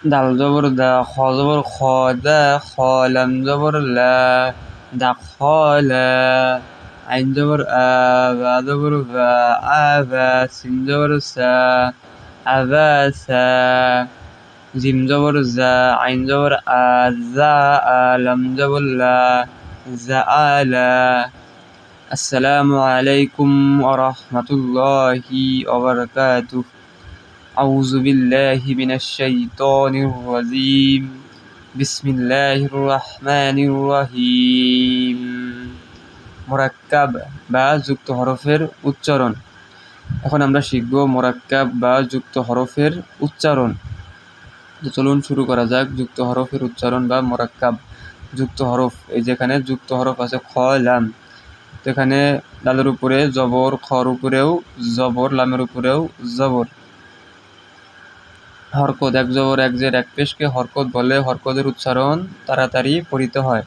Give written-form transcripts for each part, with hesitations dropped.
দাল জবর দা, খ জবর খ, দা খ, লাম জবর লা, দা খ লা, আইন জবর আ, বা জবর বা, আ বা, সিন জবর সা, আবা সা, জিম জবর জা, আইন জবর আ, জা আ, লাম জবর লা, জা আলা। আসসালামু আলাইকুম ওয়া রাহমাতুল্লাহি ওয়া বারাকাতুহু। আউযু বিল্লাহি মিনাশ শাইতানির রাজীম। বিসমিল্লাহির রাহমানির রহিম। মুরাক্কাব বা যুক্ত হরফের উচ্চারণ। এখন আমরা শিখব মুরাক্কাব বা যুক্ত হরফের উচ্চারণ। তো চলুন শুরু করা যাক যুক্ত হরফের উচ্চারণ বা মুরাক্কাব। যুক্ত হরফ, এই যেখানে যুক্ত হরফ আছে খ, লাম, তো এখানে ডালের উপরে জবর, খর উপরেও জবর, লামের উপরেও জবর। হরকত, এক জবর এক জের এক পেশকে হরকত বলে। হরকতের উচ্চারণ তাড়াতাড়ি পড়িতে হয়।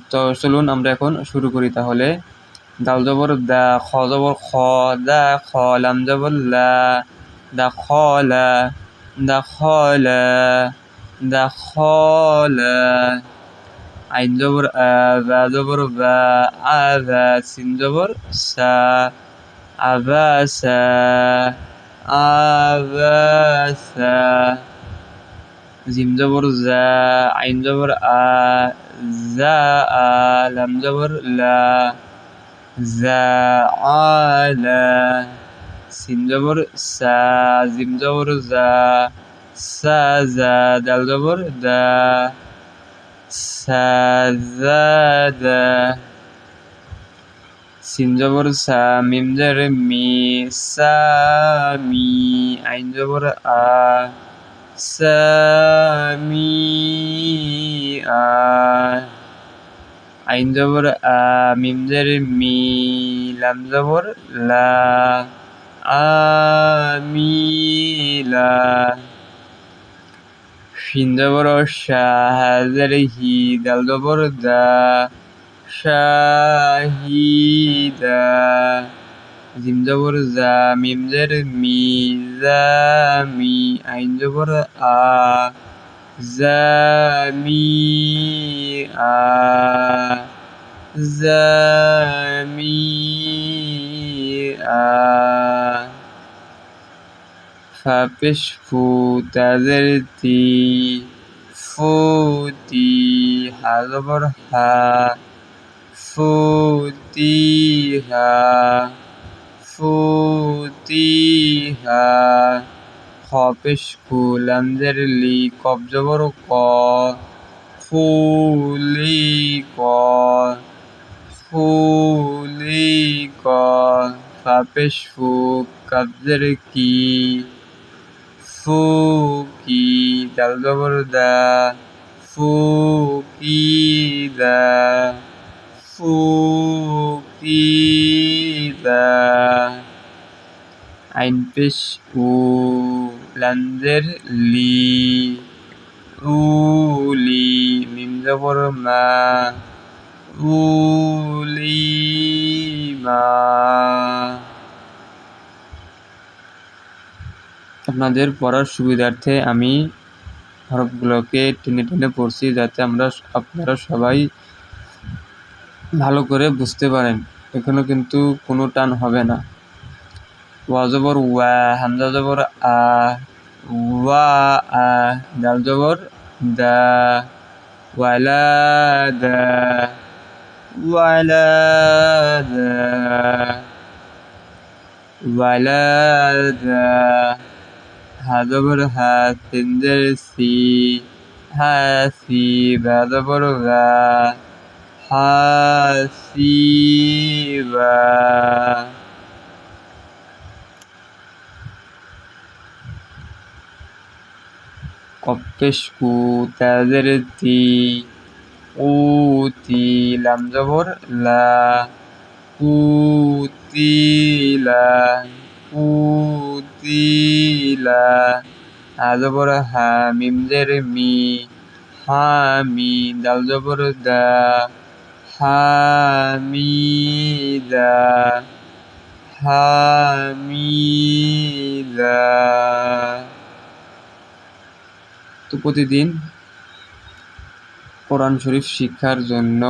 তো চলুন আমরা এখন শুরু করি তাহলে। দাল জবর দা, খ জবর খ, দা খ, লাম জবর লা, দা খ লা, দা খ লা, দা খ লা, আইন জবর আ, বা জবর বা, আ বা, সিন জবর সা, আবাসা, আবাসা, জিম জবর জা, আইন জবর আ, জা আ, লাম জবর লা, জা আলা, সিন জবর সা, জিম জবর জা, সা জা, দাল জবর দা, সা জা দা, সিন জবর সা, মিম জের মি, সা মি, আইন জবর আ, সা মি আ, আইন জবর আ, মিম জের মি, লাম জবর লা, আমিলা, শিন জবর শা, হা জের হি, দাল জবর দা, শাহিদা, জিম জবর জা, মিম জের মি, জামি, আইন জবর আ, জামিআ, জামিআ। ফা পেশ ফু, তা জের তি, ফুতি, হা জবর হা, ফুতিহা, ফুতিহা। খ পেশ খু, লাম জের লি, কফ জবর ক, খুলিক, খুলিক। ফা পেশ ফু, কাফ জের কি, ফুকি, দাল জবর দা, ফুকিদা, ফুকিদা। আইন পেশ উ, লাম জের লি, উলি, মিম জবর মা, উলিমা। আপনাদের পড়ার সুবিধার্থে আমি হরফগুলোকে টেনে টেনে পড়ছি, যাতে আপনারা সবাই ভালো করে বুঝতে পারেন। এখানে কিন্তু কোনো টান হবে না। ওয়া জবর ওয়া, হামজা জবর আ, ওয়া আ, দাল জবর দা, ওয়ালাদা, ওয়ালাদা, ওয়ালাদা। হা জবর হা, সিন জের সি, হাসি, বা জবর বা, হাসিবা। কফ পেশ কু, তা জের তি, উতি, লাম জবর লা, উতিলা, উতিলা। হা জবর হা, মিম জের মি, হামি, দাল জবর দা, হামিদা, হামিদা। তো প্রতিদিন কোরআন শরীফ শিক্ষার জন্য